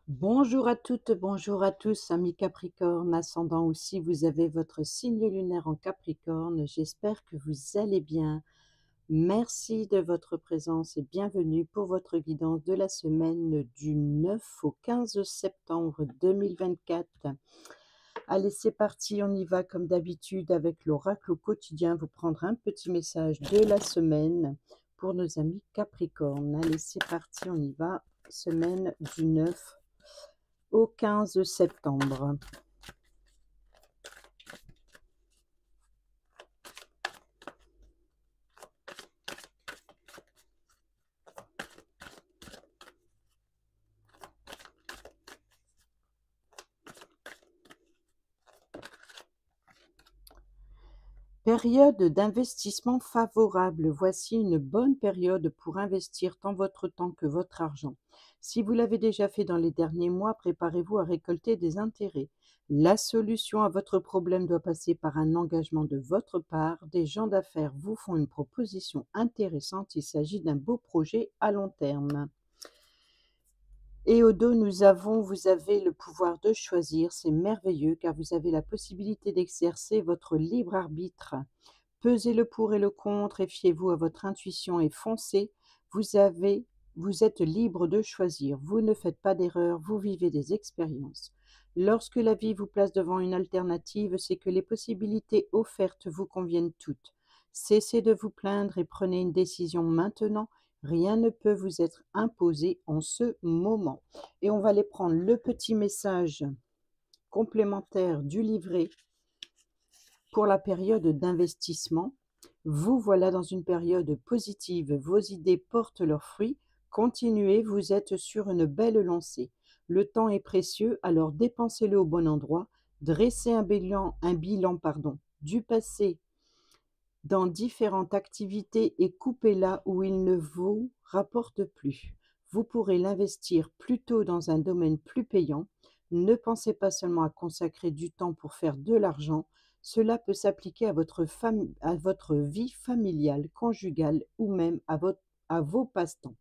Bonjour à toutes, bonjour à tous, amis Capricorne, ascendant aussi, vous avez votre signe lunaire en Capricorne. J'espère que vous allez bien. Merci de votre présence et bienvenue pour votre guidance de la semaine du 9 au 15 septembre 2024. Allez, c'est parti, on y va comme d'habitude avec l'oracle au quotidien. Vous prendre un petit message de la semaine pour nos amis Capricorne. Allez, c'est parti, on y va. Semaine du 9 au 15 septembre. Période d'investissement favorable. Voici une bonne période pour investir tant votre temps que votre argent. Si vous l'avez déjà fait dans les derniers mois, préparez-vous à récolter des intérêts. La solution à votre problème doit passer par un engagement de votre part. Des gens d'affaires vous font une proposition intéressante. Il s'agit d'un beau projet à long terme. Et au dos, vous avez le pouvoir de choisir. C'est merveilleux car vous avez la possibilité d'exercer votre libre arbitre. Pesez le pour et le contre et fiez-vous à votre intuition et foncez. Vous êtes libre de choisir. Vous ne faites pas d'erreur, vous vivez des expériences. Lorsque la vie vous place devant une alternative, c'est que les possibilités offertes vous conviennent toutes. Cessez de vous plaindre et prenez une décision maintenant. Rien ne peut vous être imposé en ce moment. Et on va aller prendre le petit message complémentaire du livret pour la période d'investissement. Vous voilà dans une période positive, vos idées portent leurs fruits. Continuez, vous êtes sur une belle lancée. Le temps est précieux, alors dépensez-le au bon endroit. Dressez un bilan du passé dans différentes activités et coupez là où il ne vous rapporte plus. Vous pourrez l'investir plutôt dans un domaine plus payant. Ne pensez pas seulement à consacrer du temps pour faire de l'argent, cela peut s'appliquer à votre vie familiale, conjugale ou même à vos passe-temps.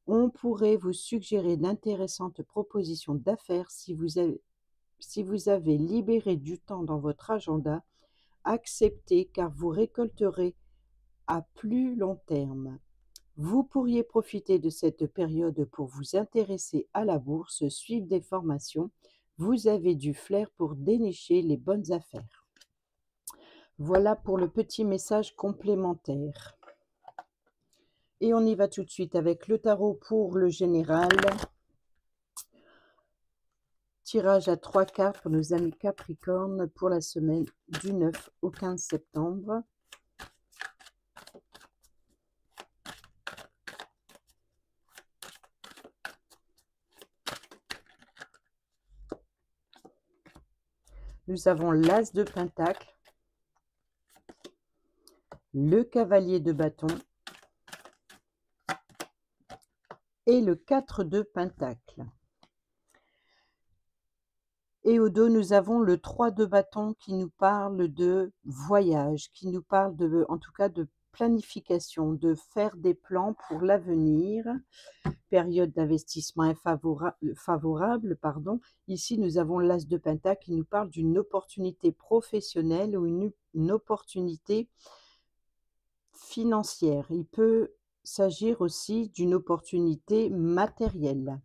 On pourrait vous suggérer d'intéressantes propositions d'affaires si vous avez libéré du temps dans votre agenda. Acceptez car vous récolterez à plus long terme. Vous pourriez profiter de cette période pour vous intéresser à la bourse, suivre des formations. Vous avez du flair pour dénicher les bonnes affaires. Voilà pour le petit message complémentaire. Et on y va tout de suite avec le tarot pour le général. Tirage à 3 cartes pour nos amis Capricorne pour la semaine du 9 au 15 septembre. Nous avons l'As de Pentacle, le Cavalier de Bâton et le 4 de Pentacle. Et au dos, nous avons le 3 de bâton qui nous parle de voyage, qui nous parle en tout cas de planification, de faire des plans pour l'avenir. Période d'investissement favorable. Ici, nous avons l'As de Pentacle qui nous parle d'une opportunité professionnelle ou une opportunité financière. Il peut s'agir aussi d'une opportunité matérielle.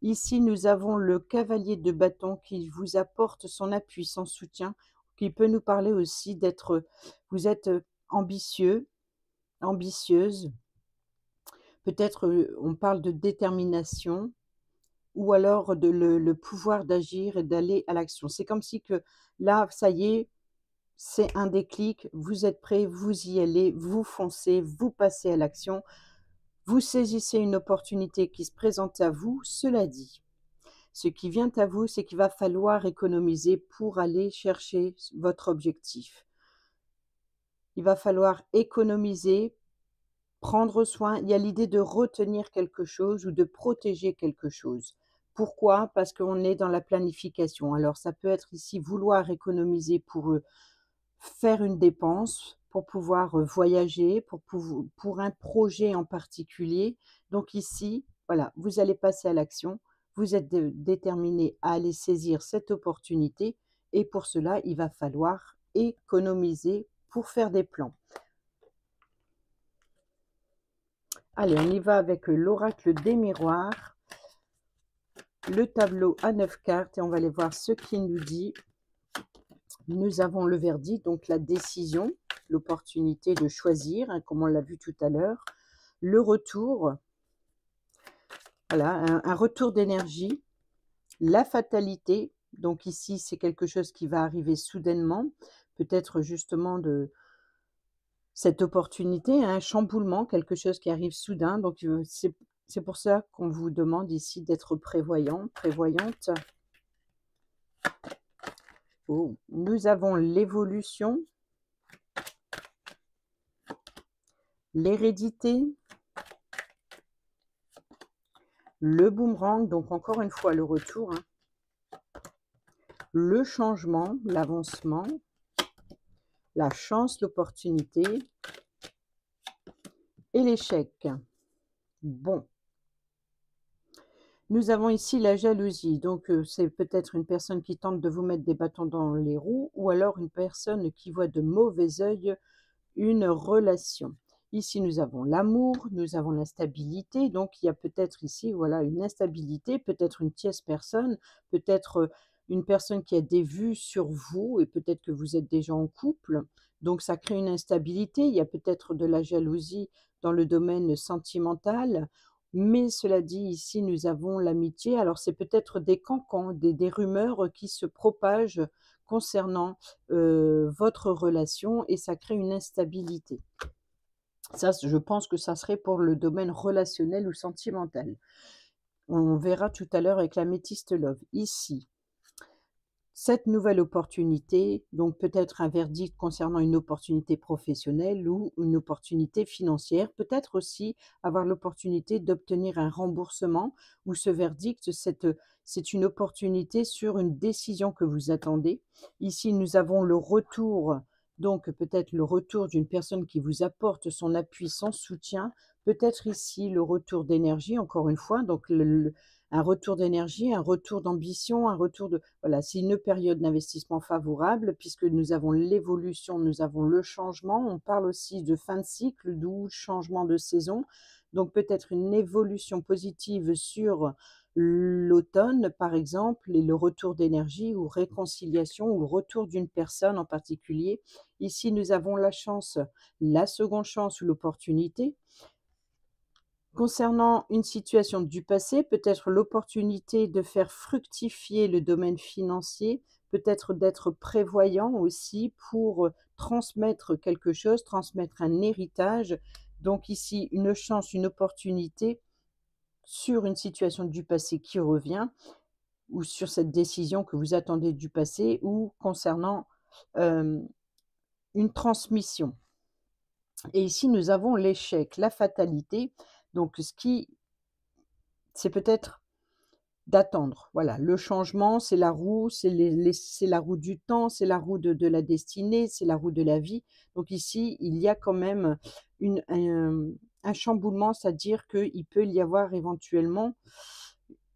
Ici, nous avons le cavalier de bâton qui vous apporte son appui, son soutien, qui peut nous parler aussi vous êtes ambitieux, ambitieuse. Peut-être on parle de détermination ou alors le pouvoir d'agir et d'aller à l'action. C'est comme si que là, ça y est, c'est un déclic, vous êtes prêts, vous y allez, vous foncez, vous passez à l'action, vous saisissez une opportunité qui se présente à vous. Cela dit, ce qui vient à vous, c'est qu'il va falloir économiser pour aller chercher votre objectif. Il va falloir économiser, prendre soin. Il y a l'idée de retenir quelque chose ou de protéger quelque chose. Pourquoi? Parce qu'on est dans la planification. Alors ça peut être ici vouloir économiser pour faire une dépense, pour pouvoir voyager, pour un projet en particulier. Donc ici, voilà, vous allez passer à l'action. Vous êtes déterminé à aller saisir cette opportunité et pour cela, il va falloir économiser pour faire des plans. Allez, on y va avec l'oracle des miroirs, le tableau à 9 cartes et on va aller voir ce qu'il nous dit. Nous avons le verdict, donc la décision, l'opportunité de choisir, hein, comme on l'a vu tout à l'heure. Le retour, voilà, un retour d'énergie. La fatalité, donc ici, c'est quelque chose qui va arriver soudainement, peut-être justement de cette opportunité, un chamboulement, quelque chose qui arrive soudain. Donc, c'est pour ça qu'on vous demande ici d'être prévoyant, prévoyante. Oh, nous avons l'évolution, l'hérédité, le boomerang, donc encore une fois le retour, hein, le changement, l'avancement, la chance, l'opportunité et l'échec. Bon. Nous avons ici la jalousie, donc c'est peut-être une personne qui tente de vous mettre des bâtons dans les roues ou alors une personne qui voit de mauvais œil une relation. Ici, nous avons l'amour, nous avons la stabilité, donc il y a peut-être ici, voilà, une instabilité, peut-être une tierce personne, peut-être une personne qui a des vues sur vous et peut-être que vous êtes déjà en couple, donc ça crée une instabilité. Il y a peut-être de la jalousie dans le domaine sentimental, mais cela dit, ici, nous avons l'amitié. Alors, c'est peut-être des cancans, des rumeurs qui se propagent concernant votre relation et ça crée une instabilité. Ça, je pense que ça serait pour le domaine relationnel ou sentimental. On verra tout à l'heure avec l'améthyste love. Ici, cette nouvelle opportunité, donc peut-être un verdict concernant une opportunité professionnelle ou une opportunité financière, peut-être aussi avoir l'opportunité d'obtenir un remboursement ou ce verdict, c'est une opportunité sur une décision que vous attendez. Ici, nous avons le retour, donc peut-être le retour d'une personne qui vous apporte son appui, son soutien, peut-être ici le retour d'énergie, encore une fois, donc un retour d'énergie, un retour d'ambition, un retour de... Voilà, c'est une période d'investissement favorable puisque nous avons l'évolution, nous avons le changement. On parle aussi de fin de cycle, d'où changement de saison. Donc peut-être une évolution positive sur l'automne, par exemple, et le retour d'énergie ou réconciliation ou le retour d'une personne en particulier. Ici, nous avons la chance, la seconde chance ou l'opportunité. Concernant une situation du passé, peut-être l'opportunité de faire fructifier le domaine financier, peut-être d'être prévoyant aussi pour transmettre quelque chose, transmettre un héritage. Donc ici, une chance, une opportunité sur une situation du passé qui revient ou sur cette décision que vous attendez du passé ou concernant une transmission. Et ici, nous avons l'échec, la fatalité. Donc, c'est peut-être d'attendre. Voilà, le changement, c'est la roue, c'est la roue du temps, c'est la roue de la destinée, c'est la roue de la vie. Donc ici, il y a quand même un chamboulement, c'est-à-dire qu'il peut y avoir éventuellement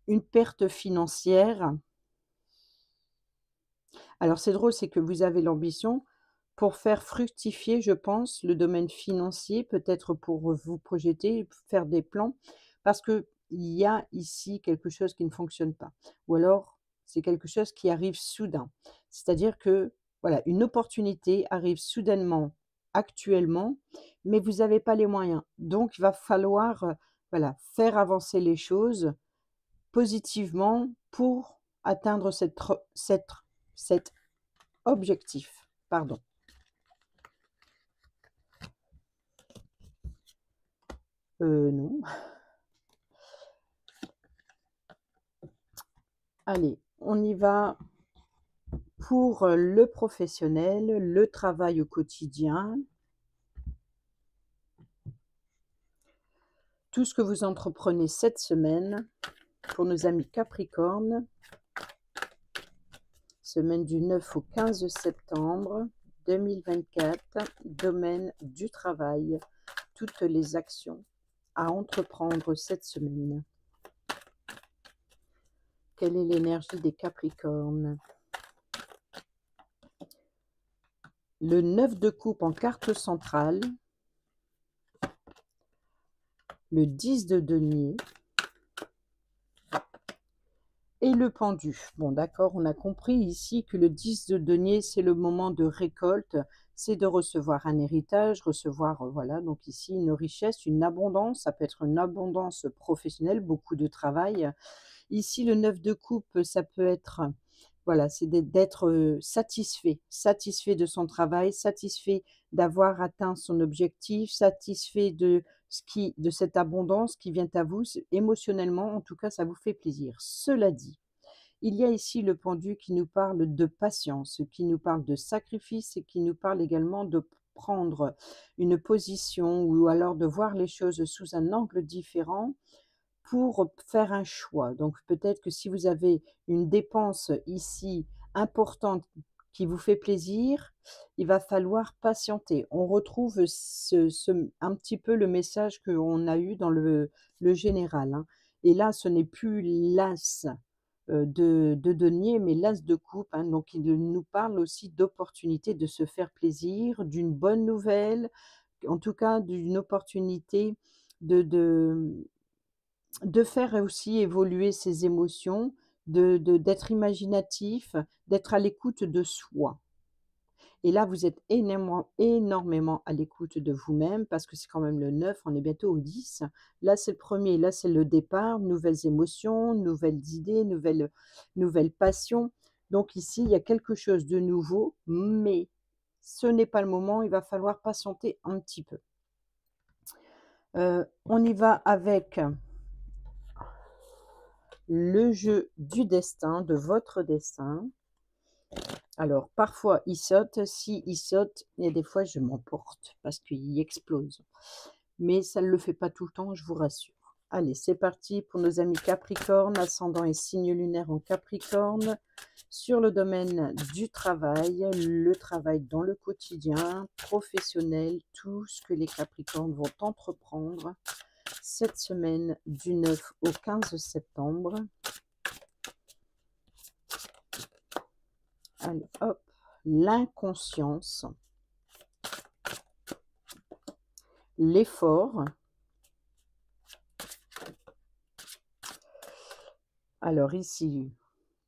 une perte financière. Alors c'est drôle, c'est que vous avez l'ambition pour faire fructifier, je pense, le domaine financier, peut-être pour vous projeter, faire des plans, parce qu'il y a ici quelque chose qui ne fonctionne pas. Ou alors, c'est quelque chose qui arrive soudain. C'est-à-dire que, voilà, une opportunité arrive soudainement, actuellement, mais vous n'avez pas les moyens. Donc, il va falloir, voilà, faire avancer les choses positivement pour atteindre cet objectif. Pardon. Non. Allez, on y va pour le professionnel, le travail au quotidien. Tout ce que vous entreprenez cette semaine pour nos amis Capricorne. Semaine du 9 au 15 septembre 2024, domaine du travail, toutes les actions à entreprendre cette semaine. quelle est l'énergie des Capricornes? Le 9 de coupe en carte centrale, le 10 de denier et le pendu. Bon d'accord, on a compris ici que le 10 de denier, c'est le moment de récolte, c'est de recevoir un héritage, recevoir, voilà, donc ici une richesse, une abondance, ça peut être une abondance professionnelle, beaucoup de travail. Ici, le 9 de coupe, ça peut être, voilà, c'est d'être, satisfait, satisfait de son travail, satisfait d'avoir atteint son objectif, satisfait de cette abondance qui vient à vous, émotionnellement, en tout cas, ça vous fait plaisir. Cela dit, il y a ici le pendu qui nous parle de patience, qui nous parle de sacrifice et qui nous parle également de prendre une position ou alors de voir les choses sous un angle différent pour faire un choix. Donc peut-être que si vous avez une dépense ici importante qui vous fait plaisir, il va falloir patienter. On retrouve un petit peu le message qu'on a eu dans le général, hein. Et là, ce n'est plus l'as de denier, mais l'as de coupe, hein. Donc il nous parle aussi d'opportunité de se faire plaisir, d'une bonne nouvelle, en tout cas d'une opportunité de faire aussi évoluer ses émotions, d'être imaginatif, d'être à l'écoute de soi. Et là, vous êtes énormément à l'écoute de vous-même parce que c'est quand même le 9, on est bientôt au 10. Là, c'est le premier, là, c'est le départ, nouvelles émotions, nouvelles idées, nouvelles passions. Donc ici, il y a quelque chose de nouveau, mais ce n'est pas le moment, il va falloir patienter un petit peu. On y va avec le jeu du destin, de votre destin. Alors, parfois, il saute. Si il saute, il y a des fois, je m'emporte parce qu'il explose. Mais ça ne le fait pas tout le temps, je vous rassure. Allez, c'est parti pour nos amis Capricorne, ascendant et signe lunaire en Capricorne. Sur le domaine du travail, le travail dans le quotidien, professionnel, tout ce que les Capricornes vont entreprendre cette semaine du 9 au 15 septembre. Allez, hop, l'inconscience, l'effort. Alors ici,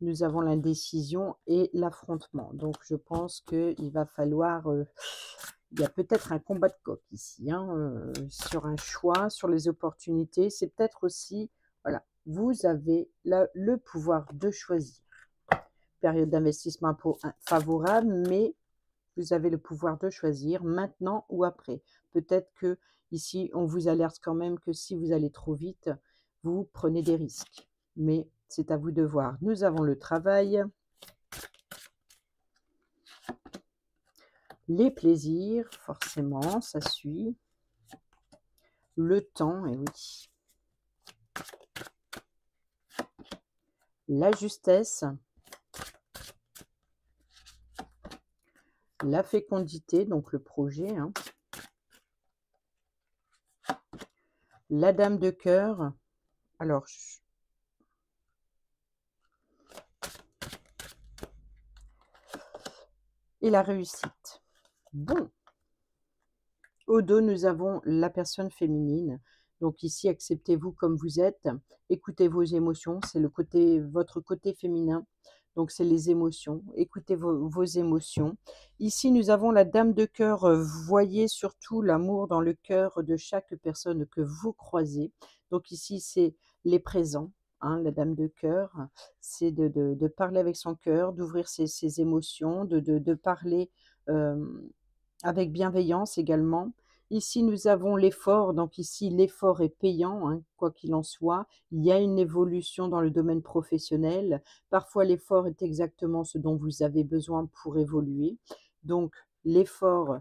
nous avons l'indécision et l'affrontement. Donc je pense qu'il va falloir, il y a peut-être un combat de coq ici, hein, sur un choix, sur les opportunités. C'est peut-être aussi, voilà, vous avez le pouvoir de choisir. Période d'investissement favorable, mais vous avez le pouvoir de choisir maintenant ou après. Peut-être que ici, on vous alerte quand même que si vous allez trop vite, vous prenez des risques. Mais c'est à vous de voir. Nous avons le travail, les plaisirs, forcément, ça suit. Le temps, et oui. La justesse. La fécondité, donc le projet, hein. La dame de cœur. Alors, et la réussite. Bon. Au dos, nous avons la personne féminine. Donc ici, acceptez-vous comme vous êtes. Écoutez vos émotions. C'est votre côté féminin. Donc, c'est les émotions. Écoutez vos émotions. Ici, nous avons la dame de cœur. Voyez surtout l'amour dans le cœur de chaque personne que vous croisez. Donc ici, c'est les présents. Hein, la dame de cœur, c'est de parler avec son cœur, d'ouvrir ses émotions, de parler avec bienveillance également. Ici, nous avons l'effort. Donc ici, l'effort est payant, hein, quoi qu'il en soit. Il y a une évolution dans le domaine professionnel. Parfois, l'effort est exactement ce dont vous avez besoin pour évoluer. Donc, l'effort,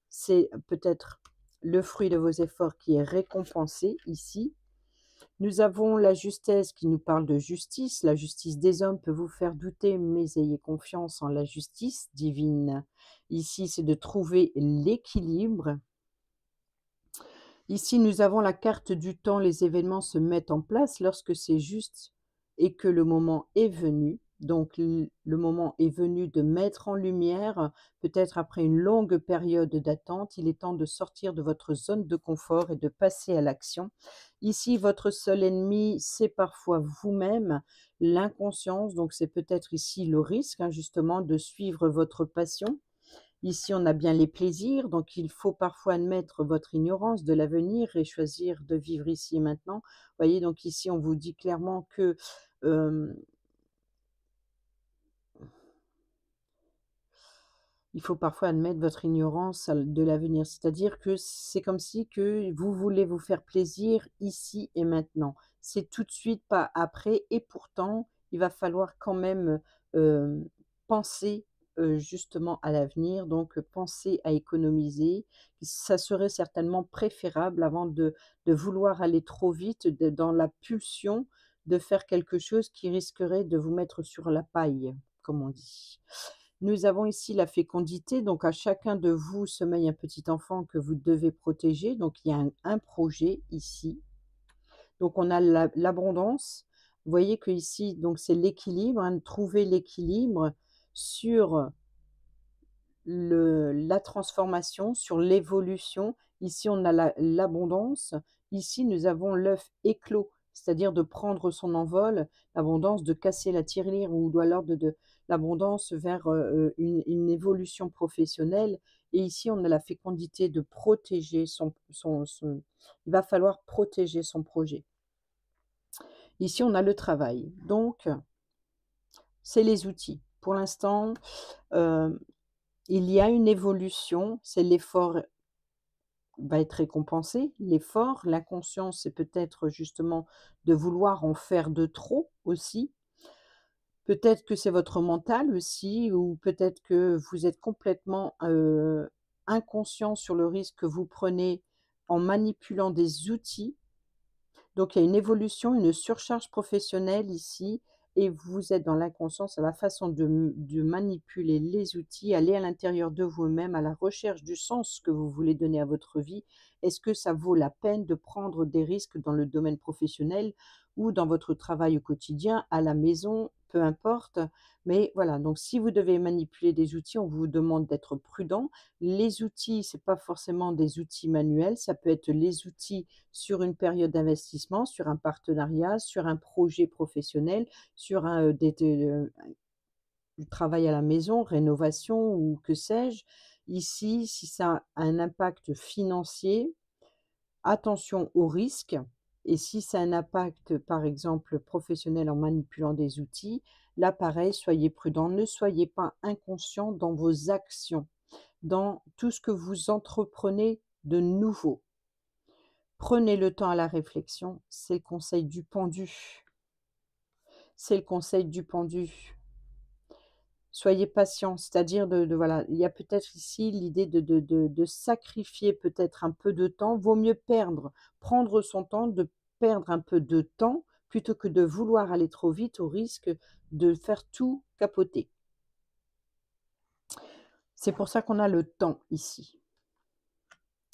c'est peut-être le fruit de vos efforts qui est récompensé ici. Nous avons la justesse qui nous parle de justice. La justice des hommes peut vous faire douter, mais ayez confiance en la justice divine. Ici, c'est de trouver l'équilibre. Ici, nous avons la carte du temps. Les événements se mettent en place lorsque c'est juste et que le moment est venu. Donc le moment est venu de mettre en lumière, peut-être après une longue période d'attente, il est temps de sortir de votre zone de confort et de passer à l'action. Ici, votre seul ennemi, c'est parfois vous-même, l'inconscience, donc c'est peut-être ici le risque, hein, justement, de suivre votre passion. Ici, on a bien les plaisirs, donc il faut parfois admettre votre ignorance de l'avenir et choisir de vivre ici et maintenant. Vous voyez, donc ici, on vous dit clairement que, hem, il faut parfois admettre votre ignorance de l'avenir. C'est-à-dire que c'est comme si que vous voulez vous faire plaisir ici et maintenant. C'est tout de suite, pas après et pourtant, il va falloir quand même, penser, justement à l'avenir, donc penser à économiser. Ça serait certainement préférable avant de vouloir aller trop vite, dans la pulsion de faire quelque chose qui risquerait de vous mettre sur la paille, comme on dit. Nous avons ici la fécondité, donc à chacun de vous sommeille un petit enfant que vous devez protéger. Donc il y a un projet ici. Donc on a l'abondance. Vous voyez que ici, donc c'est l'équilibre, hein, trouver l'équilibre sur la transformation, sur l'évolution. Ici, on a l'abondance. Ici, nous avons l'œuf éclos, c'est-à-dire de prendre son envol, l'abondance, de casser la tirelire ou alors de l'abondance vers une évolution professionnelle. Et ici, on a la fécondité de protéger il va falloir protéger son projet. Ici, on a le travail. Donc, c'est les outils. Pour l'instant, euh, il y a une évolution, c'est l'effort va être récompensé. L'effort, l'inconscience, c'est peut-être justement de vouloir en faire de trop aussi. Peut-être que c'est votre mental aussi ou peut-être que vous êtes complètement, inconscient sur le risque que vous prenez en manipulant des outils. Donc il y a une évolution, une surcharge professionnelle ici et vous êtes dans l'inconscience à la façon de manipuler les outils, aller à l'intérieur de vous-même, à la recherche du sens que vous voulez donner à votre vie. Est-ce que ça vaut la peine de prendre des risques dans le domaine professionnel ou dans votre travail au quotidien, à la maison, peu importe. Mais voilà, donc si vous devez manipuler des outils, on vous demande d'être prudent. Les outils, c'est pas forcément des outils manuels, ça peut être les outils sur une période d'investissement, sur un partenariat, sur un projet professionnel, sur du travail à la maison, rénovation ou que sais-je. Ici, si ça a un impact financier, attention aux risques. Et si ça a un impact, par exemple, professionnel en manipulant des outils, là, pareil, soyez prudent. Ne soyez pas inconscient dans vos actions, dans tout ce que vous entreprenez de nouveau. Prenez le temps à la réflexion, c'est le conseil du pendu. C'est le conseil du pendu. Soyez patient, c'est-à-dire voilà, il y a peut-être ici l'idée de sacrifier peut-être un peu de temps. Vaut mieux prendre son temps, de perdre un peu de temps, plutôt que de vouloir aller trop vite au risque de faire tout capoter. C'est pour ça qu'on a le temps ici.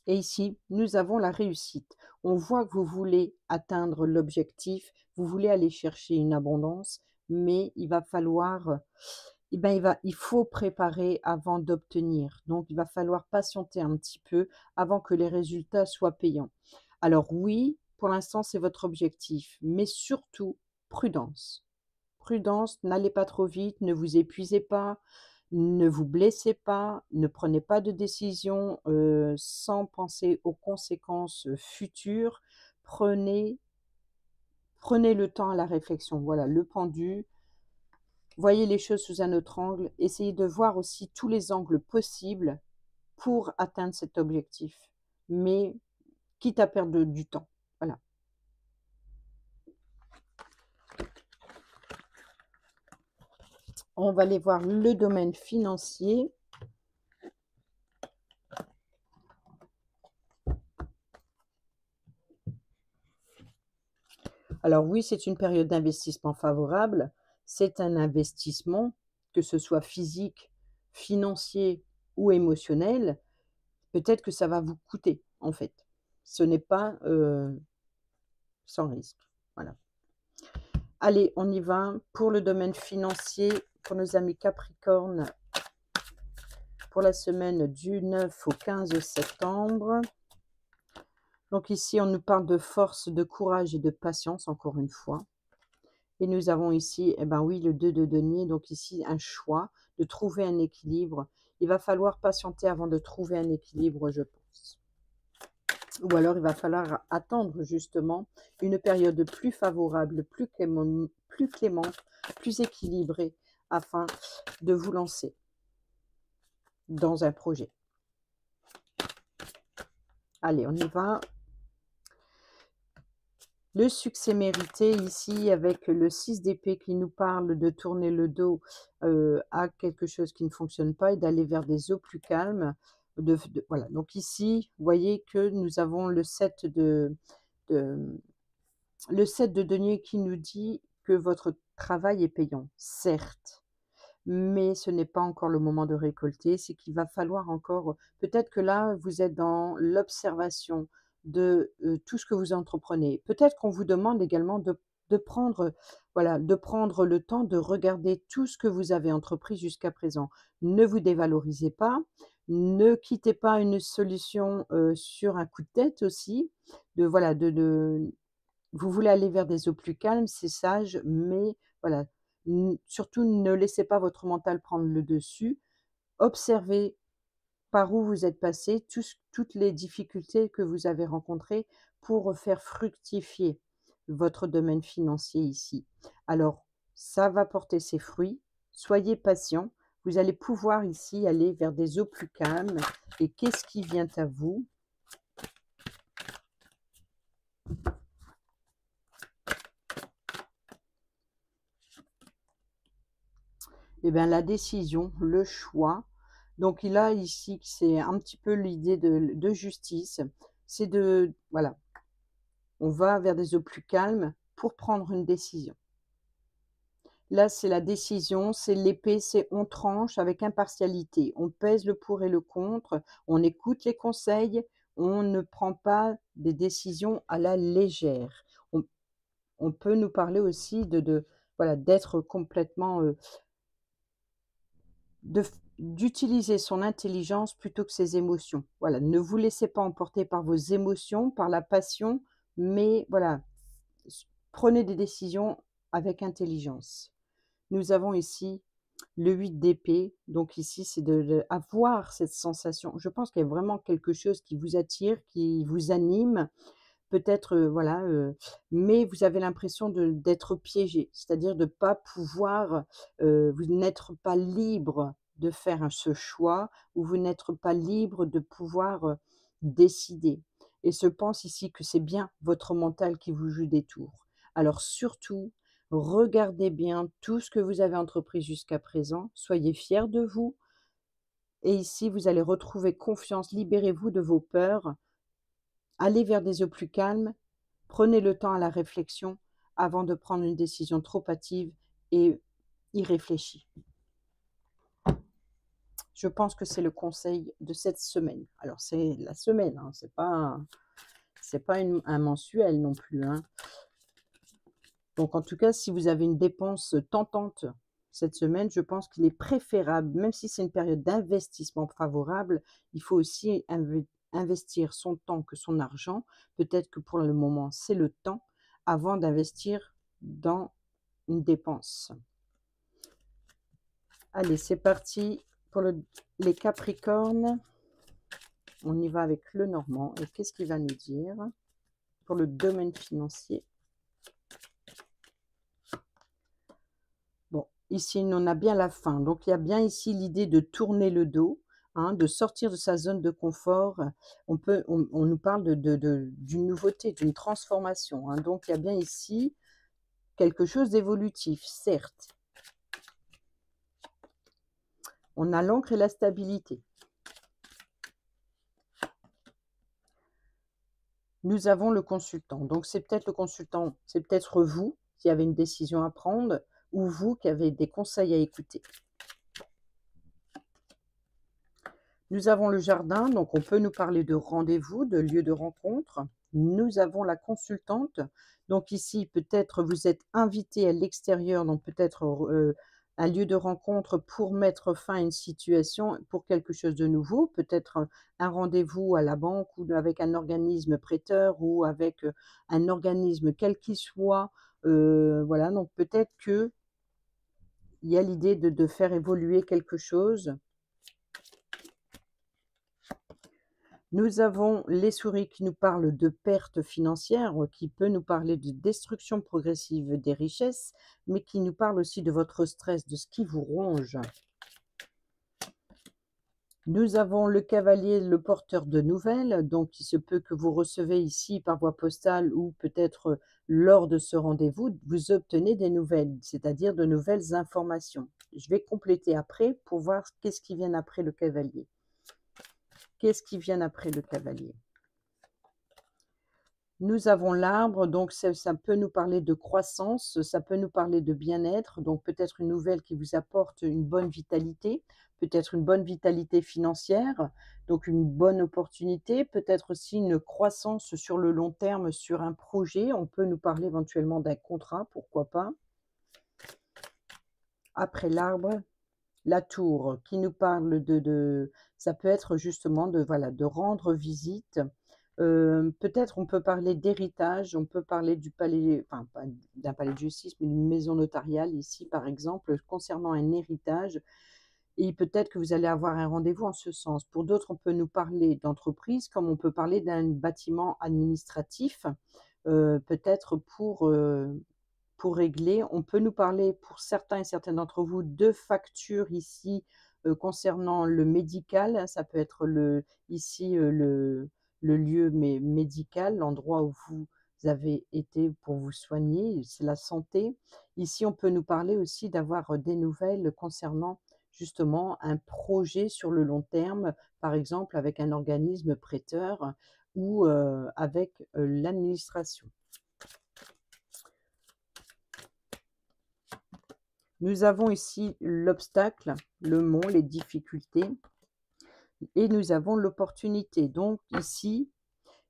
Et ici, nous avons la réussite. On voit que vous voulez atteindre l'objectif, vous voulez aller chercher une abondance, mais il va falloir, eh ben, il faut préparer avant d'obtenir. Donc, il va falloir patienter un petit peu avant que les résultats soient payants. Alors oui, pour l'instant, c'est votre objectif, mais surtout, prudence. Prudence, n'allez pas trop vite, ne vous épuisez pas, ne vous blessez pas, ne prenez pas de décision, sans penser aux conséquences, futures. Prenez prenez le temps à la réflexion. Voilà, le pendu, voyez les choses sous un autre angle, essayez de voir aussi tous les angles possibles pour atteindre cet objectif, mais quitte à perdre du temps. Voilà. On va aller voir le domaine financier. Alors oui, c'est une période d'investissement favorable. C'est un investissement, que ce soit physique, financier ou émotionnel. Peut-être que ça va vous coûter, en fait. Ce n'est pas sans risque. Voilà. Allez, on y va pour le domaine financier, pour nos amis Capricorne, pour la semaine du 9 au 15 septembre. Donc ici, on nous parle de force, de courage et de patience, encore une fois. Et nous avons ici, eh ben oui, le 2 de denier, donc ici, un choix de trouver un équilibre. Il va falloir patienter avant de trouver un équilibre, je pense. Ou alors, il va falloir attendre justement une période plus favorable, plus clémente, plus équilibrée, afin de vous lancer dans un projet. Allez, on y va. Le succès mérité ici avec le 6 d'épée qui nous parle de tourner le dos à quelque chose qui ne fonctionne pas et d'aller vers des eaux plus calmes. Voilà. Donc ici, vous voyez que nous avons le 7 le 7 de denier qui nous dit que votre travail est payant, certes, mais ce n'est pas encore le moment de récolter. C'est qu'il va falloir encore, peut-être que là, vous êtes dans l'observation de tout ce que vous entreprenez. Peut-être qu'on vous demande également de prendre, voilà, de prendre le temps de regarder tout ce que vous avez entrepris jusqu'à présent. Ne vous dévalorisez pas, ne quittez pas une solution sur un coup de tête aussi. Voilà, vous voulez aller vers des eaux plus calmes, c'est sage, mais voilà, surtout ne laissez pas votre mental prendre le dessus. Observez par où vous êtes passé, toutes les difficultés que vous avez rencontrées pour faire fructifier votre domaine financier ici. Alors, ça va porter ses fruits. Soyez patient. Vous allez pouvoir ici aller vers des eaux plus calmes. Et qu'est-ce qui vient à vous? Eh bien, la décision, le choix. Donc, il a ici, c'est un petit peu l'idée de justice. C'est voilà, on va vers des eaux plus calmes pour prendre une décision. Là, c'est la décision, c'est l'épée, c'est on tranche avec impartialité. On pèse le pour et le contre, on écoute les conseils, on ne prend pas des décisions à la légère. On peut nous parler aussi voilà, d'être complètement d'utiliser son intelligence plutôt que ses émotions. Voilà, ne vous laissez pas emporter par vos émotions, par la passion, mais voilà, prenez des décisions avec intelligence. Nous avons ici le 8 d'épée, donc ici c'est avoir cette sensation. Je pense qu'il y a vraiment quelque chose qui vous attire, qui vous anime, peut-être, voilà, mais vous avez l'impression d'être piégé, c'est-à-dire de ne pas pouvoir, vous n'être pas libre de faire ce choix ou vous n'êtes pas libre de pouvoir, décider et je pense ici que c'est bien votre mental qui vous joue des tours. Alors surtout, regardez bien tout ce que vous avez entrepris jusqu'à présent, soyez fiers de vous et ici vous allez retrouver confiance, libérez-vous de vos peurs, allez vers des eaux plus calmes. Prenez le temps à la réflexion avant de prendre une décision trop hâtive et irréfléchie. Je pense que c'est le conseil de cette semaine. Alors c'est la semaine, hein, c'est pas un mensuel non plus, hein. Donc en tout cas, si vous avez une dépense tentante cette semaine, je pense qu'il est préférable, même si c'est une période d'investissement favorable, il faut aussi investir son temps que son argent. Peut-être que pour le moment, c'est le temps avant d'investir dans une dépense. Allez, c'est parti pour les Capricornes. On y va avec le Normand. Et qu'est-ce qu'il va nous dire pour le domaine financier? Bon, ici, on a bien la fin. Donc, il y a bien ici l'idée de tourner le dos, hein, de sortir de sa zone de confort. On nous parle d'une nouveauté, d'une transformation, hein. Donc, il y a bien ici quelque chose d'évolutif, certes. On a l'encre et la stabilité. Nous avons le consultant. Donc, c'est peut-être le consultant, c'est peut-être vous qui avez une décision à prendre ou vous qui avez des conseils à écouter. Nous avons le jardin, donc on peut nous parler de rendez-vous, de lieu de rencontre. Nous avons la consultante, donc ici, peut-être vous êtes invité à l'extérieur, donc peut-être, un lieu de rencontre pour mettre fin à une situation, pour quelque chose de nouveau, peut-être, un rendez-vous à la banque ou avec un organisme prêteur ou avec, un organisme quel qu'il soit, voilà, donc peut-être qu'il y a l'idée de faire évoluer quelque chose. Nous avons les souris qui nous parlent de pertes financières, qui peut nous parler de destruction progressive des richesses, mais qui nous parle aussi de votre stress, de ce qui vous ronge. Nous avons le cavalier, le porteur de nouvelles, donc il se peut que vous recevez ici par voie postale ou peut-être lors de ce rendez-vous, vous obtenez des nouvelles, c'est-à-dire de nouvelles informations. Je vais compléter après pour voir qu'est-ce qui vient après le cavalier. Qu'est-ce qui vient après le cavalier? Nous avons l'arbre, donc ça peut nous parler de croissance, ça peut nous parler de bien-être, donc peut-être une nouvelle qui vous apporte une bonne vitalité, peut-être une bonne vitalité financière, donc une bonne opportunité, peut-être aussi une croissance sur le long terme sur un projet. On peut nous parler éventuellement d'un contrat, pourquoi pas. Après l'arbre, la tour qui nous parle de ça peut être justement de, voilà, de rendre visite. Peut-être on peut parler d'héritage, on peut parler du palais, enfin pas d'un palais de justice, mais d'une maison notariale ici, par exemple, concernant un héritage et peut-être que vous allez avoir un rendez-vous en ce sens. Pour d'autres, on peut nous parler d'entreprise, comme on peut parler d'un bâtiment administratif, peut-être pour régler. On peut nous parler, pour certains et certaines d'entre vous, de factures ici, concernant le médical. Ça peut être ici, le lieu médical, l'endroit où vous avez été pour vous soigner, c'est la santé. Ici, on peut nous parler aussi d'avoir, des nouvelles concernant justement un projet sur le long terme, par exemple avec un organisme prêteur ou, avec, l'administration. Nous avons ici l'obstacle, le mont, les difficultés et nous avons l'opportunité. Donc ici,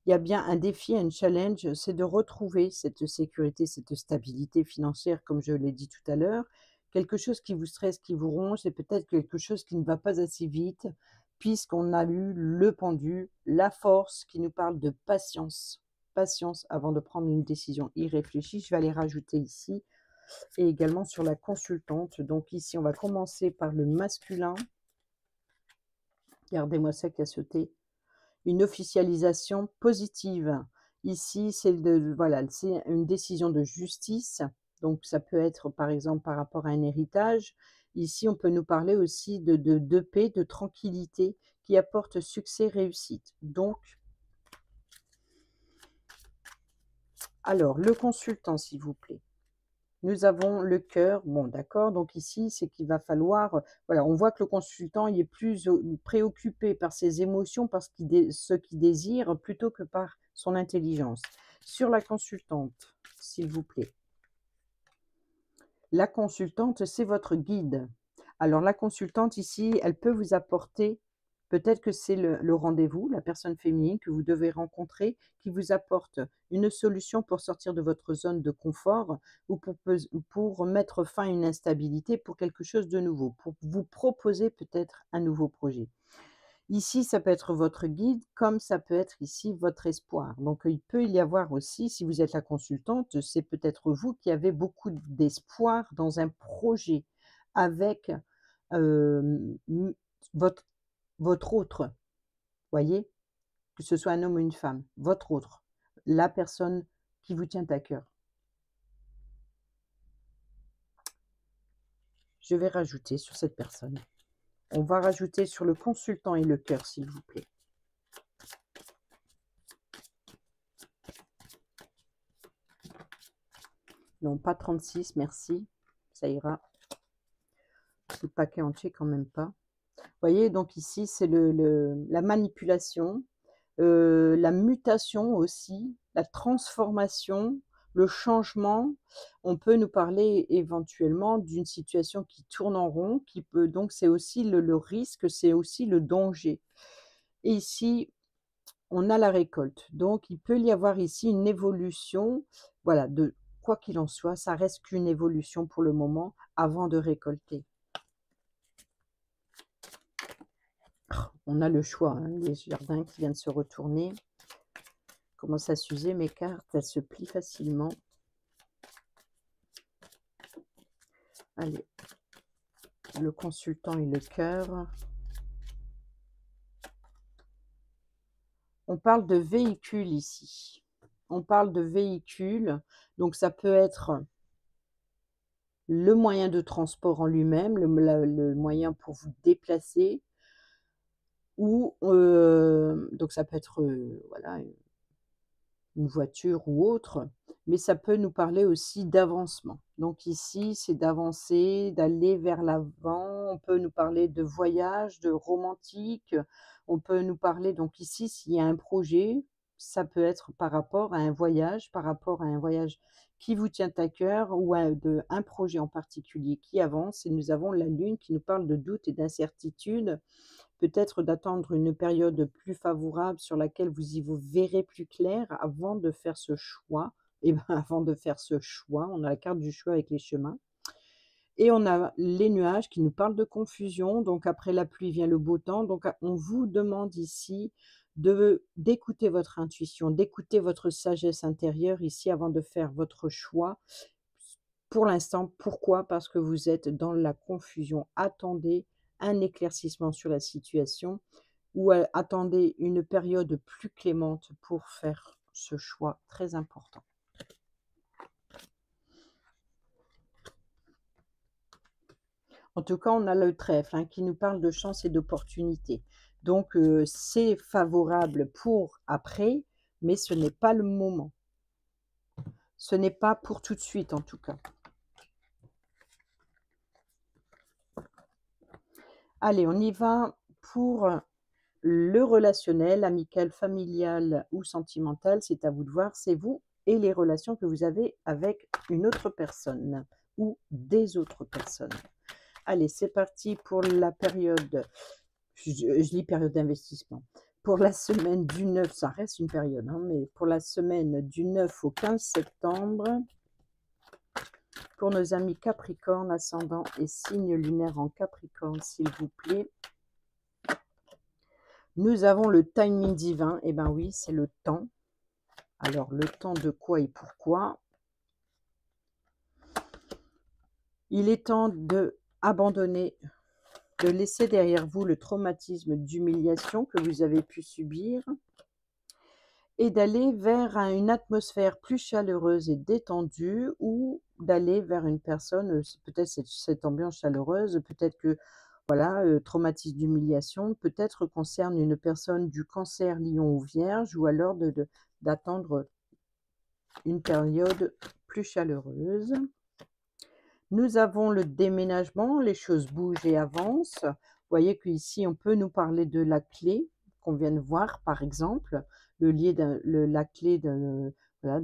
il y a bien un défi, un challenge, c'est de retrouver cette sécurité, cette stabilité financière, comme je l'ai dit tout à l'heure. Quelque chose qui vous stresse, qui vous ronge, et peut-être quelque chose qui ne va pas assez vite, puisqu'on a eu le pendu, la force qui nous parle de patience. Patience avant de prendre une décision irréfléchie. Je vais aller rajouter ici et également sur la consultante. Donc ici, on va commencer par le masculin. Regardez-moi ça qui a sauté. Une officialisation positive. Ici, c'est voilà, c'est une décision de justice. Donc ça peut être par exemple par rapport à un héritage. Ici, on peut nous parler aussi de paix, de tranquillité qui apporte succès, réussite. Donc, alors, le consultant, s'il vous plaît. Nous avons le cœur, bon d'accord, donc ici, c'est qu'il va falloir, voilà, on voit que le consultant, il est plus, préoccupé par ses émotions, par ce qu'il désire, plutôt que par son intelligence. Sur la consultante, s'il vous plaît. La consultante, c'est votre guide. Alors la consultante ici, elle peut vous apporter, peut-être que c'est le rendez-vous, la personne féminine que vous devez rencontrer, qui vous apporte une solution pour sortir de votre zone de confort ou pour mettre fin à une instabilité, pour quelque chose de nouveau, pour vous proposer peut-être un nouveau projet. Ici, ça peut être votre guide, comme ça peut être ici votre espoir. Donc, il peut y avoir aussi, si vous êtes la consultante, c'est peut-être vous qui avez beaucoup d'espoir dans un projet avec m votre votre autre, voyez? Que ce soit un homme ou une femme, votre autre, la personne qui vous tient à cœur. Je vais rajouter sur cette personne. On va rajouter sur le consultant et le cœur, s'il vous plaît. Non, pas 36, merci, ça ira. Le paquet entier quand même pas. Vous voyez, donc ici, c'est la manipulation, la mutation aussi, la transformation, le changement. On peut nous parler éventuellement d'une situation qui tourne en rond, qui peut donc c'est aussi le risque, c'est aussi le danger. Et ici, on a la récolte. Donc il peut y avoir ici une évolution, voilà, de quoi qu'il en soit, ça reste qu'une évolution pour le moment avant de récolter. On a le choix, hein, les jardins qui viennent se retourner. Commence à s'user mes cartes, elles se plient facilement. Allez, le consultant et le cœur. On parle de véhicule ici. On parle de véhicule, donc ça peut être le moyen de transport en lui-même, le moyen pour vous déplacer ou donc ça peut être, voilà, une voiture ou autre, mais ça peut nous parler aussi d'avancement. Donc ici, c'est d'avancer, d'aller vers l'avant. On peut nous parler de voyage, de romantique. On peut nous parler donc ici, s'il y a un projet, ça peut être par rapport à un voyage, par rapport à un voyage qui vous tient à cœur ou un projet en particulier qui avance. Et nous avons la lune qui nous parle de doute et d'incertitude. Peut-être d'attendre une période plus favorable sur laquelle vous verrez plus clair avant de faire ce choix. Et ben, avant de faire ce choix, on a la carte du choix avec les chemins et on a les nuages qui nous parlent de confusion. Donc après la pluie vient le beau temps. Donc on vous demande ici d'écouter votre intuition, d'écouter votre sagesse intérieure ici avant de faire votre choix. Pour l'instant, pourquoi? Parce que vous êtes dans la confusion. Attendez un éclaircissement sur la situation ou attendez une période plus clémente pour faire ce choix très important. En tout cas, on a le trèfle, hein, qui nous parle de chance et d'opportunité. Donc, c'est favorable pour après, mais ce n'est pas le moment. Ce n'est pas pour tout de suite, en tout cas. Allez, on y va pour le relationnel, amical, familial ou sentimental. C'est à vous de voir, c'est vous et les relations que vous avez avec une autre personne ou des autres personnes. Allez, c'est parti pour la période, je lis période d'investissement. Pour la semaine du 9, ça reste une période, hein, mais pour la semaine du 9 au 15 septembre, pour nos amis Capricorne, ascendant et signe lunaire en Capricorne, s'il vous plaît. Nous avons le timing divin. Eh bien oui, c'est le temps. Alors, le temps de quoi et pourquoi? Il est temps de abandonner, de laisser derrière vous le traumatisme d'humiliation que vous avez pu subir et d'aller vers une atmosphère plus chaleureuse et détendue ou d'aller vers une personne, peut-être cette ambiance chaleureuse, peut-être que, voilà, traumatisme d'humiliation, peut-être concerne une personne du cancer, lion ou vierge, ou alors d'attendre une période plus chaleureuse. Nous avons le déménagement, les choses bougent et avancent. Vous voyez qu'ici, on peut nous parler de la clé qu'on vient de voir, par exemple, la clé voilà,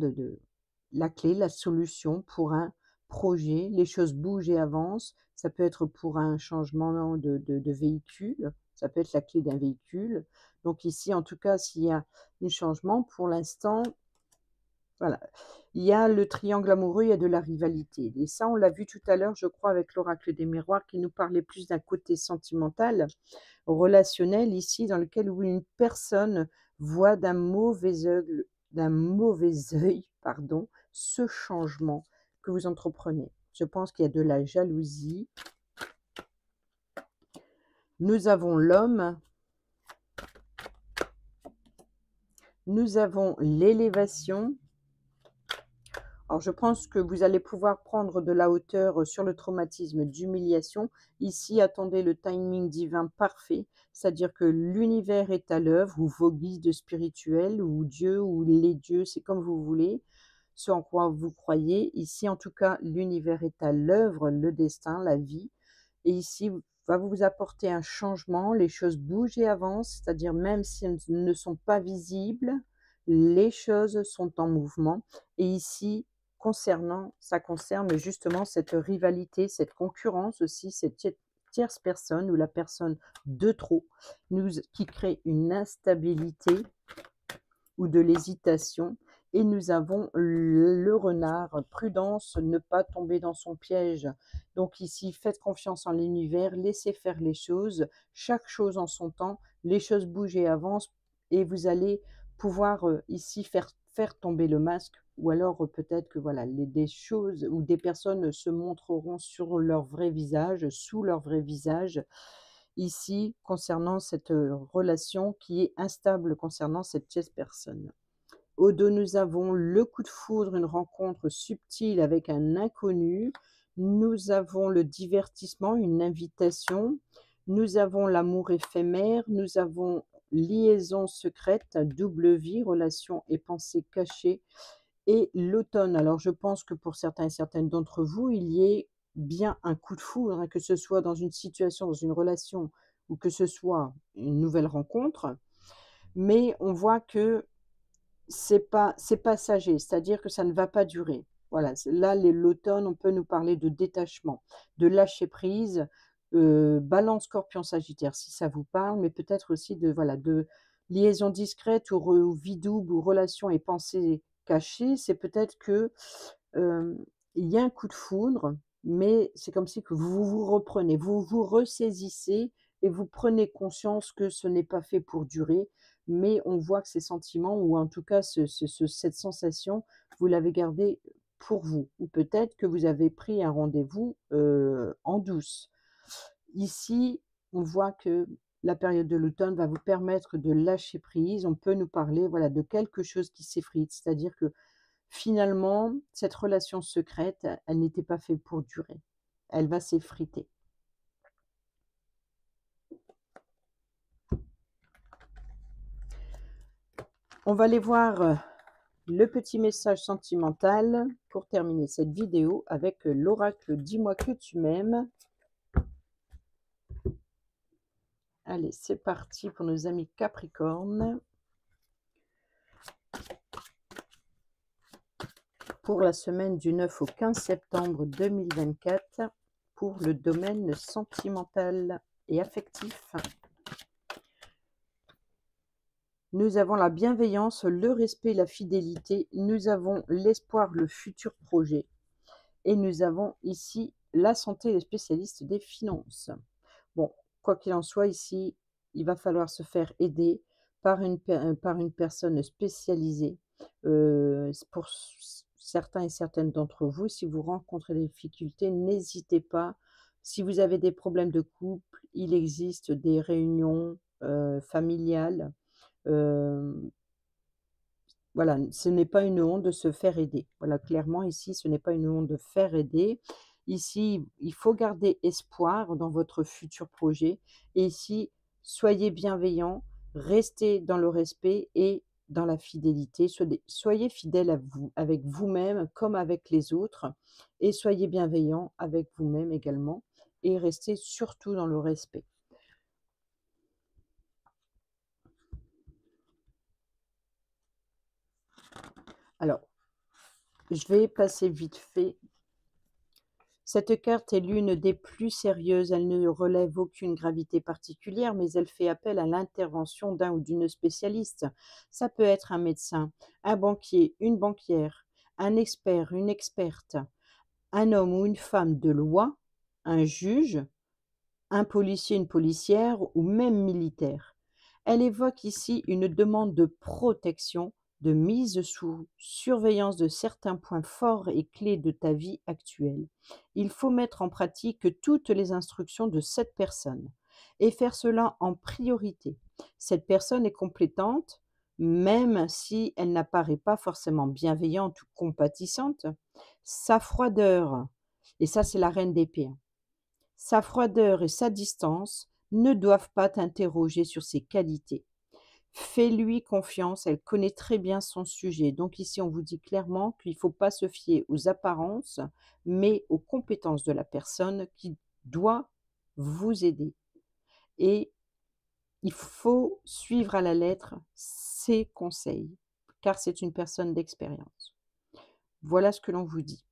la clé, la solution pour un projet. Les choses bougent et avancent. Ça peut être pour un changement de véhicule. Ça peut être la clé d'un véhicule. Donc ici, en tout cas, s'il y a un changement, pour l'instant, voilà. Il y a le triangle amoureux, il y a de la rivalité. Et ça, on l'a vu tout à l'heure, je crois, avec l'oracle des miroirs qui nous parlait plus d'un côté sentimental, relationnel ici, dans lequel où une personne voit d'un mauvais œil, pardon, ce changement que vous entreprenez. Je pense qu'il y a de la jalousie. Nous avons l'homme. Nous avons l'élévation. Alors, je pense que vous allez pouvoir prendre de la hauteur sur le traumatisme d'humiliation. Ici, attendez le timing divin parfait, c'est-à-dire que l'univers est à l'œuvre, ou vos guides spirituels, ou Dieu, ou les dieux, c'est comme vous voulez, ce en quoi vous croyez. Ici, en tout cas, l'univers est à l'œuvre, le destin, la vie. Et ici, va vous apporter un changement, les choses bougent et avancent, c'est-à-dire même si elles ne sont pas visibles, les choses sont en mouvement. Et ici, ça concerne justement cette rivalité, cette concurrence aussi, cette tierce personne ou la personne de trop qui crée une instabilité ou de l'hésitation. Et nous avons le renard, prudence, ne pas tomber dans son piège. Donc ici, faites confiance en l'univers, laissez faire les choses, chaque chose en son temps, les choses bougent et avancent et vous allez pouvoir ici faire tomber le masque ou alors peut-être que voilà, des choses ou des personnes se montreront sur leur vrai visage, sous leur vrai visage, ici concernant cette relation qui est instable concernant cette tierce personne. Au dos, nous avons le coup de foudre, une rencontre subtile avec un inconnu. Nous avons le divertissement, une invitation. Nous avons l'amour éphémère. Nous avons liaison secrète, double vie, relation et pensée cachée. Et l'automne. Alors, je pense que pour certains et certaines d'entre vous, il y ait bien un coup de foudre, hein, que ce soit dans une situation, dans une relation ou que ce soit une nouvelle rencontre. Mais on voit que c'est passager, c'est-à-dire que ça ne va pas durer. Voilà, là, l'automne, on peut nous parler de détachement, de lâcher prise, Balance, Scorpion, Sagittaire, si ça vous parle, mais peut-être aussi de voilà, de liaison discrète ou vie double ou relation et pensée cachée. C'est peut-être que, il y a un coup de foudre, mais c'est comme si que vous vous reprenez, vous vous ressaisissez et vous prenez conscience que ce n'est pas fait pour durer, mais on voit que ces sentiments ou en tout cas cette sensation, vous l'avez gardée pour vous ou peut-être que vous avez pris un rendez-vous, en douce. Ici, on voit que la période de l'automne va vous permettre de lâcher prise. On peut nous parler, voilà, de quelque chose qui s'effrite, c'est-à-dire que finalement, cette relation secrète, elle n'était pas faite pour durer. Elle va s'effriter. On va aller voir le petit message sentimental pour terminer cette vidéo avec l'oracle Dis-moi que tu m'aimes. Allez, c'est parti pour nos amis Capricorne. Pour la semaine du 9 au 15 septembre 2024, pour le domaine sentimental et affectif. Nous avons la bienveillance, le respect, la fidélité. Nous avons l'espoir, le futur projet. Et nous avons ici la santé, les spécialistes des finances. Bon, quoi qu'il en soit, ici, il va falloir se faire aider par une personne spécialisée. Pour certains et certaines d'entre vous, si vous rencontrez des difficultés, n'hésitez pas. Si vous avez des problèmes de couple, il existe des réunions familiales. Voilà, ce n'est pas une honte de se faire aider. Voilà, clairement ici, ce n'est pas une honte de faire aider. Ici, il faut garder espoir dans votre futur projet. Et ici, soyez bienveillants, restez dans le respect et dans la fidélité. Soyez fidèles à vous, avec vous-même comme avec les autres. Et soyez bienveillants avec vous-même également. Et restez surtout dans le respect. Alors, je vais passer vite fait. Cette carte est l'une des plus sérieuses. Elle ne relève aucune gravité particulière, mais elle fait appel à l'intervention d'un ou d'une spécialiste. Ça peut être un médecin, un banquier, une banquière, un expert, une experte, un homme ou une femme de loi, un juge, un policier, une policière ou même militaire. Elle évoque ici une demande de protection, de mise sous surveillance de certains points forts et clés de ta vie actuelle. Il faut mettre en pratique toutes les instructions de cette personne et faire cela en priorité. Cette personne est compétente, même si elle n'apparaît pas forcément bienveillante ou compatissante. Sa froideur, et ça c'est la reine d'épée, hein, sa froideur et sa distance ne doivent pas t'interroger sur ses qualités. Fais-lui confiance, elle connaît très bien son sujet. Donc ici, on vous dit clairement qu'il ne faut pas se fier aux apparences, mais aux compétences de la personne qui doit vous aider. Et il faut suivre à la lettre ses conseils, car c'est une personne d'expérience. Voilà ce que l'on vous dit.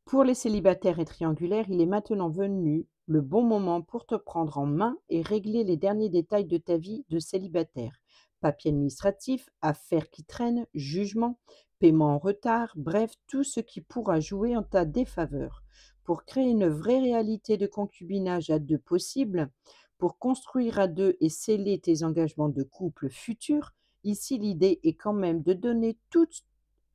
Pour les célibataires et triangulaires, il est maintenant venu le bon moment pour te prendre en main et régler les derniers détails de ta vie de célibataire. papiers administratifs, affaires qui traînent, jugements, paiement en retard, bref, tout ce qui pourra jouer en ta défaveur. Pour créer une vraie réalité de concubinage à deux possible, pour construire à deux et sceller tes engagements de couple futurs, ici l'idée est quand même de donner toute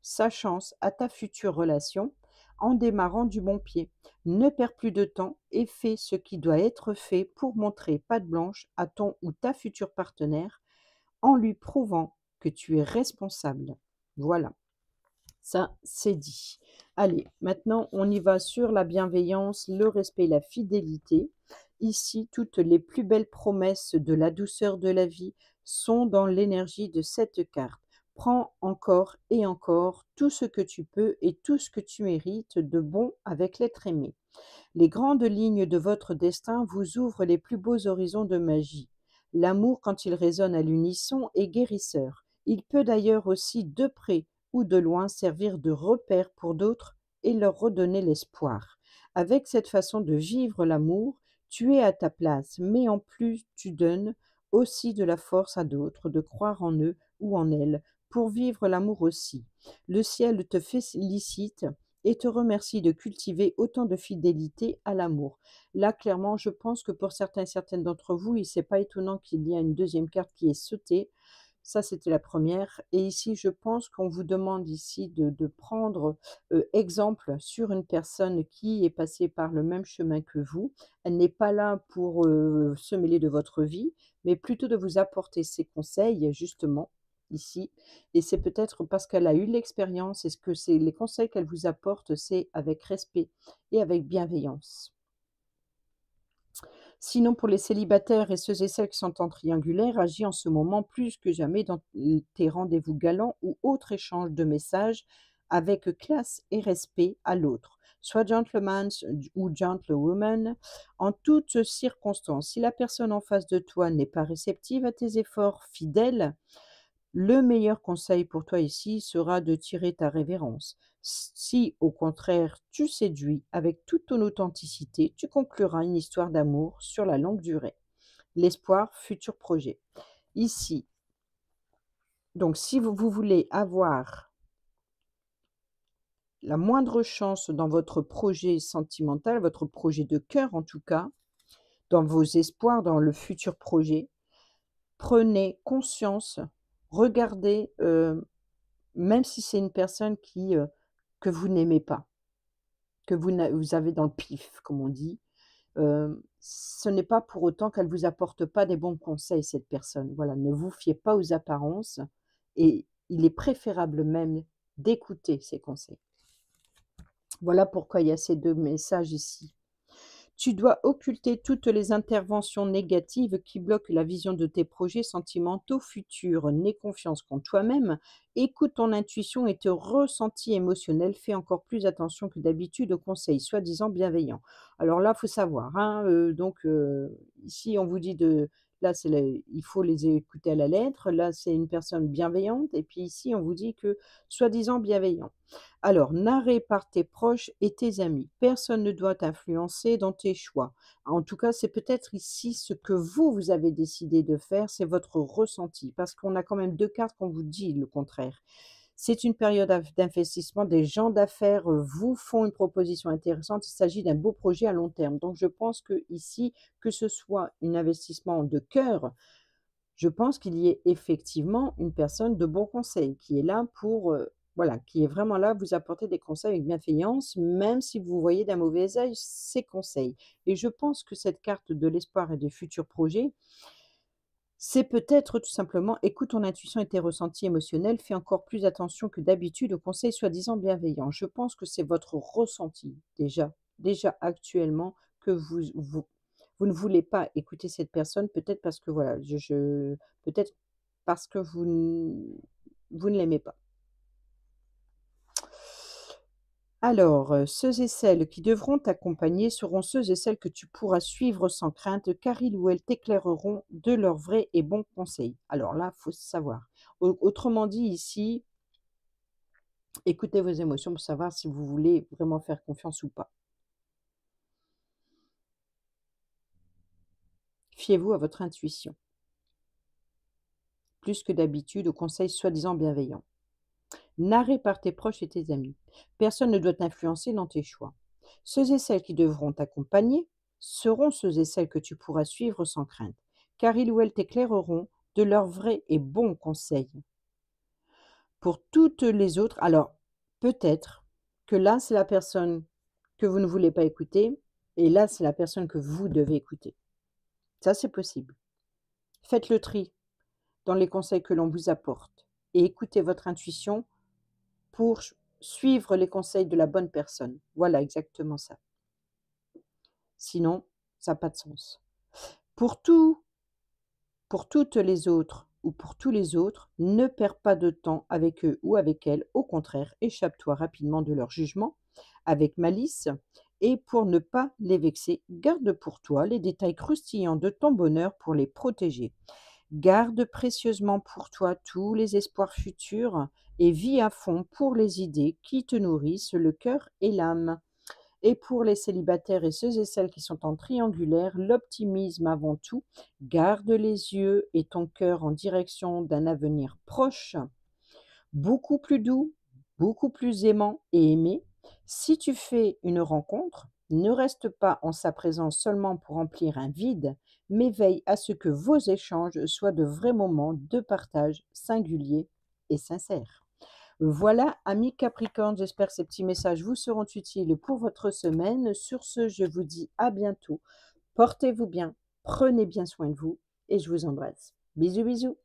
sa chance à ta future relation en démarrant du bon pied. Ne perds plus de temps et fais ce qui doit être fait pour montrer patte blanche à ton ou ta future partenaire en lui prouvant que tu es responsable. Voilà, ça c'est dit. Allez, maintenant on y va sur la bienveillance, le respect et la fidélité. Ici, toutes les plus belles promesses de la douceur de la vie sont dans l'énergie de cette carte. Prends encore et encore tout ce que tu peux et tout ce que tu mérites de bon avec l'être aimé. Les grandes lignes de votre destin vous ouvrent les plus beaux horizons de magie. L'amour, quand il résonne à l'unisson, est guérisseur. Il peut d'ailleurs aussi, de près ou de loin, servir de repère pour d'autres et leur redonner l'espoir. Avec cette façon de vivre l'amour, tu es à ta place, mais en plus tu donnes aussi de la force à d'autres de croire en eux ou en elles pour vivre l'amour aussi. Le ciel te félicite et te remercie de cultiver autant de fidélité à l'amour. Là, clairement, je pense que pour certains et certaines d'entre vous, il n'est pas étonnant qu'il y a une deuxième carte qui est sautée. Ça, c'était la première. Et ici, je pense qu'on vous demande ici de prendre exemple sur une personne qui est passée par le même chemin que vous. Elle n'est pas là pour se mêler de votre vie, mais plutôt de vous apporter ses conseils, justement, ici. Et c'est peut-être parce qu'elle a eu l'expérience et ce que c'est les conseils qu'elle vous apporte, c'est avec respect et avec bienveillance. Sinon, pour les célibataires et ceux et celles qui sont en triangulaire, agis en ce moment plus que jamais dans tes rendez-vous galants ou autres échanges de messages avec classe et respect à l'autre. Sois gentleman ou gentlewoman en toutes circonstances. Si la personne en face de toi n'est pas réceptive à tes efforts fidèles, le meilleur conseil pour toi ici sera de tirer ta révérence. Si, au contraire, tu séduis avec toute ton authenticité, tu concluras une histoire d'amour sur la longue durée. L'espoir, futur projet. Ici, donc si vous voulez avoir la moindre chance dans votre projet sentimental, votre projet de cœur en tout cas, dans vos espoirs, dans le futur projet, prenez conscience, regardez, même si c'est une personne que vous n'aimez pas, que vous avez dans le pif, comme on dit, ce n'est pas pour autant qu'elle vous apporte pas des bons conseils, cette personne. Voilà, ne vous fiez pas aux apparences et il est préférable même d'écouter ces conseils. Voilà pourquoi il y a ces 2 messages ici. Tu dois occulter toutes les interventions négatives qui bloquent la vision de tes projets sentimentaux futurs. N'aie confiance qu'en toi-même, écoute ton intuition et tes ressentis émotionnels. Fais encore plus attention que d'habitude aux conseils soi-disant bienveillants. Alors là, il faut savoir, hein, ici on vous dit là il faut les écouter à la lettre, là c'est une personne bienveillante et puis ici on vous dit que soi-disant bienveillant. Alors, narré par tes proches et tes amis. Personne ne doit t'influencer dans tes choix. En tout cas, c'est peut-être ici ce que vous avez décidé de faire, c'est votre ressenti, parce qu'on a quand même 2 cartes qu'on vous dit le contraire. C'est une période d'investissement. Des gens d'affaires vous font une proposition intéressante. Il s'agit d'un beau projet à long terme. Donc, je pense que ici, que ce soit un investissement de cœur, je pense qu'il y ait effectivement une personne de bon conseil qui est là pour, voilà, qui est vraiment là vous apporter des conseils avec bienveillance, même si vous voyez d'un mauvais œil ces conseils. Et je pense que cette carte de l'espoir et des futurs projets, c'est peut-être tout simplement: écoute ton intuition et tes ressentis émotionnels, fais encore plus attention que d'habitude aux conseils soi-disant bienveillants. Je pense que c'est votre ressenti déjà actuellement que vous ne voulez pas écouter cette personne, peut-être parce que voilà, peut-être parce que vous ne l'aimez pas. Alors, ceux et celles qui devront t'accompagner seront ceux et celles que tu pourras suivre sans crainte, car ils ou elles t'éclaireront de leurs vrais et bons conseils. Alors là, faut savoir. Autrement dit ici, écoutez vos émotions pour savoir si vous voulez vraiment faire confiance ou pas. Fiez-vous à votre intuition. plus que d'habitude aux conseils soi-disant bienveillants. Narré par tes proches et tes amis. Personne ne doit t'influencer dans tes choix. Ceux et celles qui devront t'accompagner seront ceux et celles que tu pourras suivre sans crainte, car ils ou elles t'éclaireront de leurs vrais et bons conseils. Pour toutes les autres, alors peut-être que là, c'est la personne que vous ne voulez pas écouter, et là, c'est la personne que vous devez écouter. Ça, c'est possible. Faites le tri dans les conseils que l'on vous apporte et écoutez votre intuition pour suivre les conseils de la bonne personne. Voilà, exactement ça. Sinon, ça n'a pas de sens. Pour tout, pour toutes les autres ou pour tous les autres, ne perds pas de temps avec eux ou avec elles. Au contraire, échappe-toi rapidement de leur jugement avec malice et pour ne pas les vexer, garde pour toi les détails croustillants de ton bonheur pour les protéger. Garde précieusement pour toi tous les espoirs futurs et vis à fond pour les idées qui te nourrissent le cœur et l'âme. Et pour les célibataires et ceux et celles qui sont en triangulaire, l'optimisme avant tout. Garde les yeux et ton cœur en direction d'un avenir proche, beaucoup plus doux, beaucoup plus aimant et aimé. Si tu fais une rencontre, ne reste pas en sa présence seulement pour remplir un vide, mais veille à ce que vos échanges soient de vrais moments de partage singuliers et sincères. Voilà, amis Capricorne, j'espère que ces petits messages vous seront utiles pour votre semaine. Sur ce, je vous dis à bientôt. Portez-vous bien, prenez bien soin de vous et je vous embrasse. Bisous, bisous.